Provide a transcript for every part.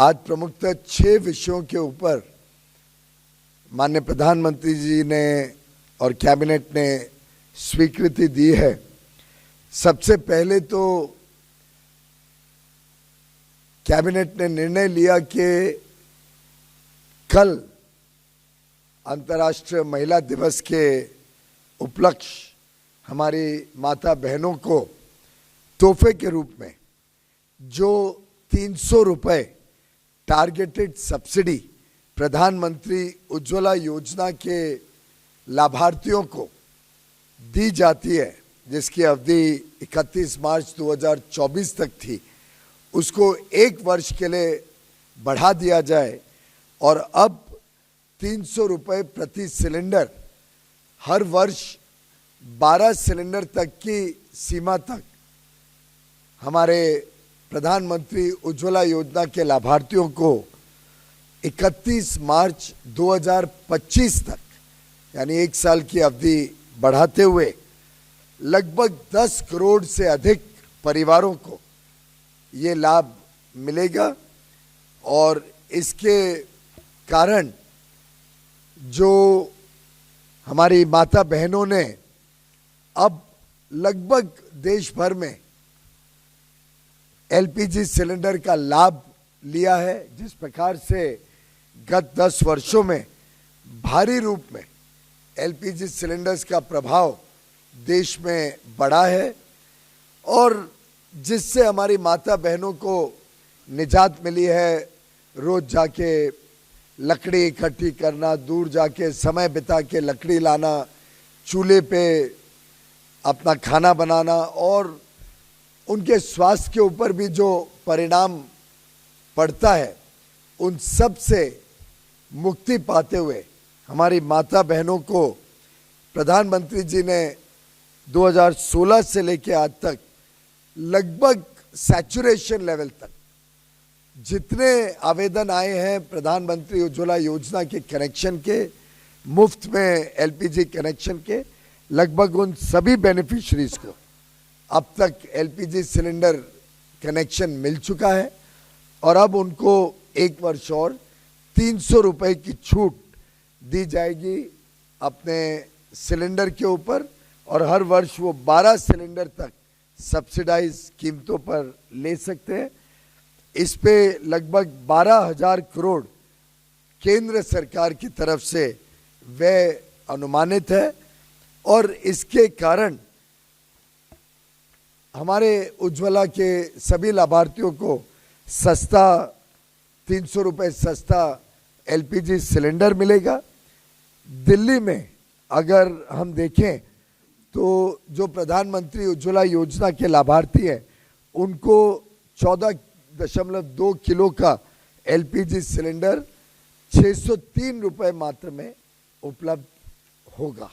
आज प्रमुखतः 6 विषयों के ऊपर माननीय प्रधानमंत्री जी ने और कैबिनेट ने स्वीकृति दी है। सबसे पहले तो कैबिनेट ने निर्णय लिया कि कल अंतर्राष्ट्रीय महिला दिवस के उपलक्ष्य हमारी माता बहनों को तोहफे के रूप में जो 300 रुपए टारगेटेड सब्सिडी प्रधानमंत्री उज्ज्वला योजना के लाभार्थियों को दी जाती है, जिसकी अवधि 31 मार्च 2024 तक थी, उसको 1 वर्ष के लिए बढ़ा दिया जाए और अब 300 रुपए प्रति सिलेंडर हर वर्ष 12 सिलेंडर तक की सीमा तक हमारे प्रधानमंत्री उज्ज्वला योजना के लाभार्थियों को 31 मार्च 2025 तक यानी 1 साल की अवधि बढ़ाते हुए लगभग 10 करोड़ से अधिक परिवारों को ये लाभ मिलेगा। और इसके कारण जो हमारी माता बहनों ने अब लगभग देश भर में एलपीजी सिलेंडर का लाभ लिया है, जिस प्रकार से गत 10 वर्षों में भारी रूप में एलपीजी सिलेंडर्स का प्रभाव देश में बढ़ा है और जिससे हमारी माता बहनों को निजात मिली है। रोज जाके लकड़ी इकट्ठी करना, दूर जाके समय बिता के लकड़ी लाना, चूल्हे पे अपना खाना बनाना और उनके स्वास्थ्य के ऊपर भी जो परिणाम पड़ता है, उन सब से मुक्ति पाते हुए हमारी माता बहनों को प्रधानमंत्री जी ने 2016 से लेकर आज तक लगभग सैचुरेशन लेवल तक जितने आवेदन आए हैं प्रधानमंत्री उज्ज्वला योजना के कनेक्शन के, मुफ्त में एलपीजी कनेक्शन के, लगभग उन सभी बेनिफिशरीज को अब तक एलपीजी सिलेंडर कनेक्शन मिल चुका है और अब उनको 1 वर्ष और 300 रुपए की छूट दी जाएगी अपने सिलेंडर के ऊपर और हर वर्ष वो 12 सिलेंडर तक सब्सिडाइज कीमतों पर ले सकते हैं। इस पे लगभग 12,000 करोड़ केंद्र सरकार की तरफ से व्यय अनुमानित है और इसके कारण हमारे उज्ज्वला के सभी लाभार्थियों को सस्ता 300 रुपए सस्ता एलपीजी सिलेंडर मिलेगा। दिल्ली में अगर हम देखें तो जो प्रधानमंत्री उज्ज्वला योजना के लाभार्थी हैं उनको 14.2 किलो का एलपीजी सिलेंडर 603 रुपए मात्र में उपलब्ध होगा।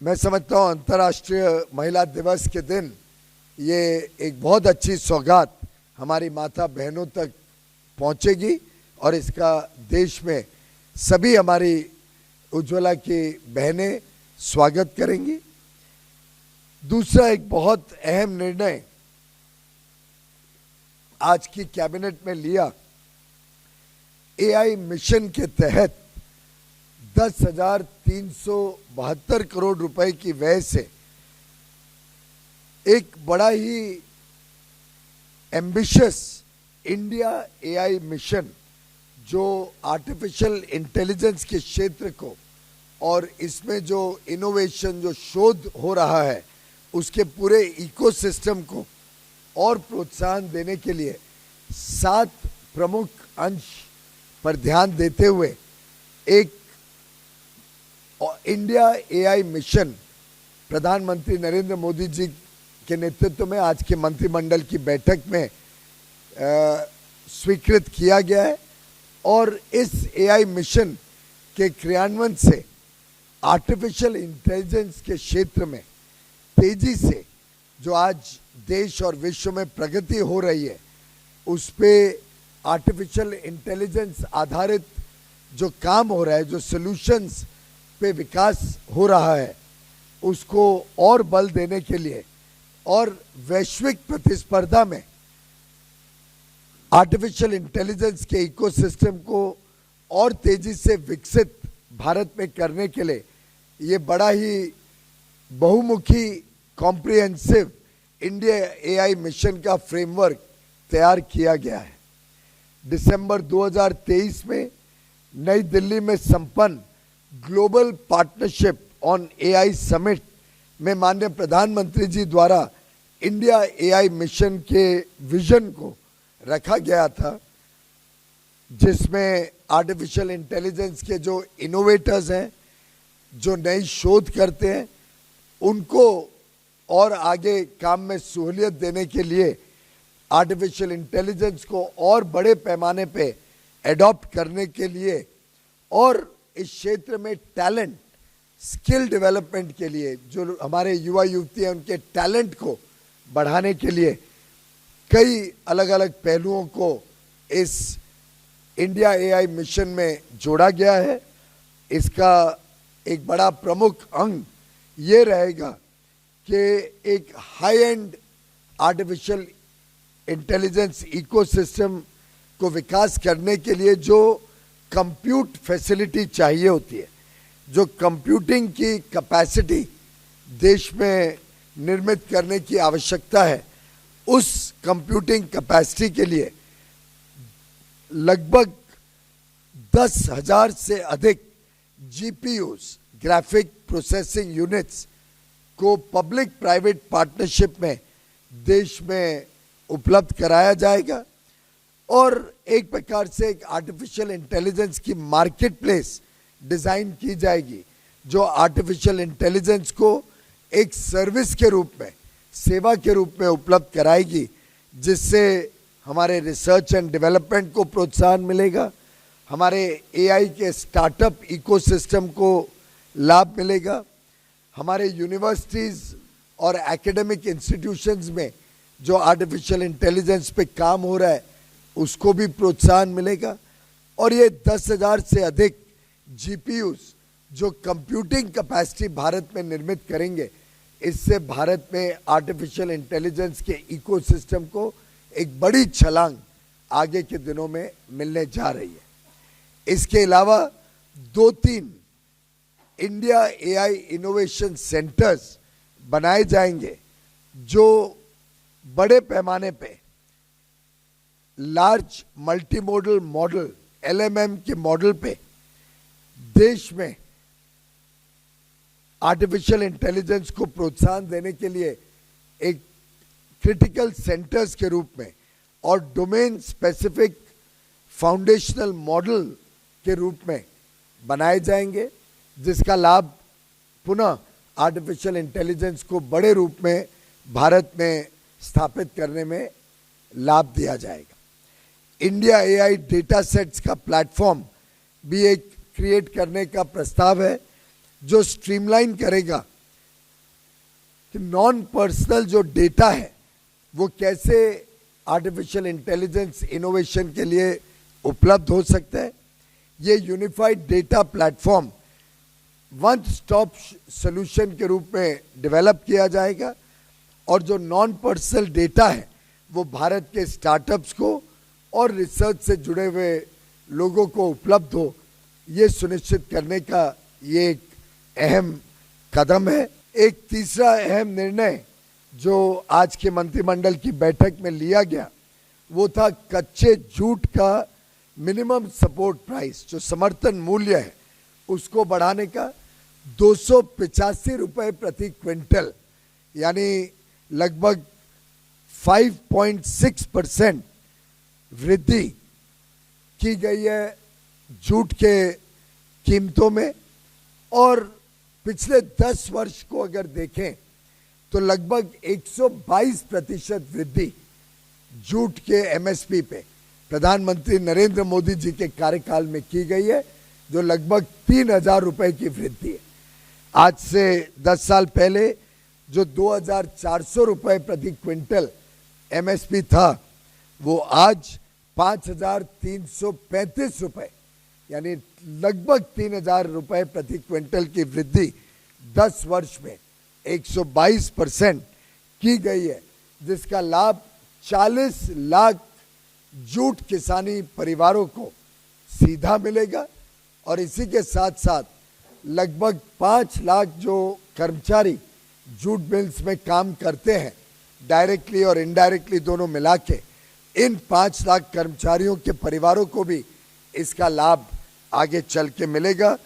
मैं समझता हूँ अंतर्राष्ट्रीय महिला दिवस के दिन ये एक बहुत अच्छी सौगात हमारी माता बहनों तक पहुँचेगी और इसका देश में सभी हमारी उज्ज्वला की बहनें स्वागत करेंगी। दूसरा एक बहुत अहम निर्णय आज की कैबिनेट में लिया, एआई मिशन के तहत 10,372 करोड़ रुपए की व्यय से एक बड़ा ही एम्बिशियस इंडिया एआई मिशन जो आर्टिफिशियल इंटेलिजेंस के क्षेत्र को और इसमें जो इनोवेशन जो शोध हो रहा है उसके पूरे इकोसिस्टम को और प्रोत्साहन देने के लिए 7 प्रमुख अंश पर ध्यान देते हुए एक इंडिया एआई मिशन प्रधानमंत्री नरेंद्र मोदी जी के नेतृत्व में आज के मंत्रिमंडल की बैठक में स्वीकृत किया गया है और इस एआई मिशन के क्रियान्वयन से आर्टिफिशियल इंटेलिजेंस के क्षेत्र में तेजी से जो आज देश और विश्व में प्रगति हो रही है उस पे आर्टिफिशियल इंटेलिजेंस आधारित जो काम हो रहा है, जो सॉल्यूशंस पे विकास हो रहा है, उसको और बल देने के लिए और वैश्विक प्रतिस्पर्धा में आर्टिफिशियल इंटेलिजेंस के इकोसिस्टम को और तेजी से विकसित भारत में करने के लिए ये बड़ा ही बहुमुखी कॉम्प्रिहेंसिव इंडिया एआई मिशन का फ्रेमवर्क तैयार किया गया है। दिसंबर 2023 में नई दिल्ली में संपन्न global partnership on AI summit में माननीय प्रधानमंत्री जी द्वारा इंडिया एआई मिशन के विजन को रखा गया था, जिसमें आर्टिफिशियल इंटेलिजेंस के जो इनोवेटर्स हैं, जो नई शोध करते हैं, उनको और आगे काम में सहूलियत देने के लिए आर्टिफिशियल इंटेलिजेंस को और बड़े पैमाने पे एडॉप्ट करने के लिए और इस क्षेत्र में टैलेंट स्किल डेवलपमेंट के लिए जो हमारे युवा युवती हैं उनके टैलेंट को बढ़ाने के लिए कई अलग अलग पहलुओं को इस इंडिया एआई मिशन में जोड़ा गया है। इसका एक बड़ा प्रमुख अंग ये रहेगा कि एक high and artificial intelligence ecosystem को विकास करने के लिए जो कंप्यूट फैसिलिटी चाहिए होती है, जो कंप्यूटिंग की कैपेसिटी देश में निर्मित करने की आवश्यकता है, उस कंप्यूटिंग कैपेसिटी के लिए लगभग 10,000 से अधिक जीपीयूज ग्राफिक प्रोसेसिंग यूनिट्स को पब्लिक प्राइवेट पार्टनरशिप में देश में उपलब्ध कराया जाएगा और एक प्रकार से एक आर्टिफिशियल इंटेलिजेंस की मार्केट प्लेस डिजाइन की जाएगी, जो आर्टिफिशियल इंटेलिजेंस को एक सर्विस के रूप में, सेवा के रूप में उपलब्ध कराएगी, जिससे हमारे रिसर्च एंड डेवलपमेंट को प्रोत्साहन मिलेगा, हमारे एआई के स्टार्टअप इकोसिस्टम को लाभ मिलेगा, हमारे यूनिवर्सिटीज और एकेडमिक इंस्टीट्यूशंस में जो आर्टिफिशियल इंटेलिजेंस पे काम हो रहा है उसको भी प्रोत्साहन मिलेगा और ये 10,000 से अधिक जीपीयूज जो कंप्यूटिंग कैपेसिटी भारत में निर्मित करेंगे, इससे भारत में आर्टिफिशियल इंटेलिजेंस के इकोसिस्टम को एक बड़ी छलांग आगे के दिनों में मिलने जा रही है। इसके अलावा 2-3 इंडिया एआई इनोवेशन सेंटर्स बनाए जाएंगे जो बड़े पैमाने पे लार्ज मल्टीमोडल मॉडल एलएमएम के मॉडल पे देश में आर्टिफिशियल इंटेलिजेंस को प्रोत्साहन देने के लिए एक क्रिटिकल सेंटर्स के रूप में और डोमेन स्पेसिफिक फाउंडेशनल मॉडल के रूप में बनाए जाएंगे, जिसका लाभ पुनः आर्टिफिशियल इंटेलिजेंस को बड़े रूप में भारत में स्थापित करने में लाभ दिया जाएगा। इंडिया एआई डेटा सेट्स का प्लेटफॉर्म भी एक क्रिएट करने का प्रस्ताव है, जो स्ट्रीमलाइन करेगा कि नॉन पर्सनल जो डेटा है वो कैसे आर्टिफिशियल इंटेलिजेंस इनोवेशन के लिए उपलब्ध हो सकता है। ये unified data platform one stop solution के रूप में डेवलप किया जाएगा और जो नॉन पर्सनल डेटा है वो भारत के स्टार्टअप्स को और रिसर्च से जुड़े हुए लोगों को उपलब्ध हो, ये सुनिश्चित करने का ये एक अहम कदम है। एक तीसरा अहम निर्णय जो आज के मंत्रिमंडल की बैठक में लिया गया वो था कच्चे जूट का मिनिमम सपोर्ट प्राइस, जो समर्थन मूल्य है, उसको बढ़ाने का 285 रुपए प्रति क्विंटल, यानी लगभग 5.6% वृद्धि की गई है जूट के कीमतों में। और पिछले 10 वर्ष को अगर देखें तो लगभग 122% वृद्धि जूट के एमएसपी पे प्रधानमंत्री नरेंद्र मोदी जी के कार्यकाल में की गई है, जो लगभग 3,000 रुपए की वृद्धि है। आज से 10 साल पहले जो 2,400 रुपए प्रति क्विंटल एमएसपी था, वो आज 5,335 रुपए, यानी लगभग 3,000 रुपए प्रति क्विंटल की वृद्धि 10 वर्ष में 122% की गई है, जिसका लाभ 40 लाख जूट किसानी परिवारों को सीधा मिलेगा और इसी के साथ साथ लगभग 5 लाख जो कर्मचारी जूट मिल्स में काम करते हैं, डायरेक्टली और इनडायरेक्टली दोनों मिला के, इन 5 लाख कर्मचारियों के परिवारों को भी इसका लाभ आगे चल के मिलेगा।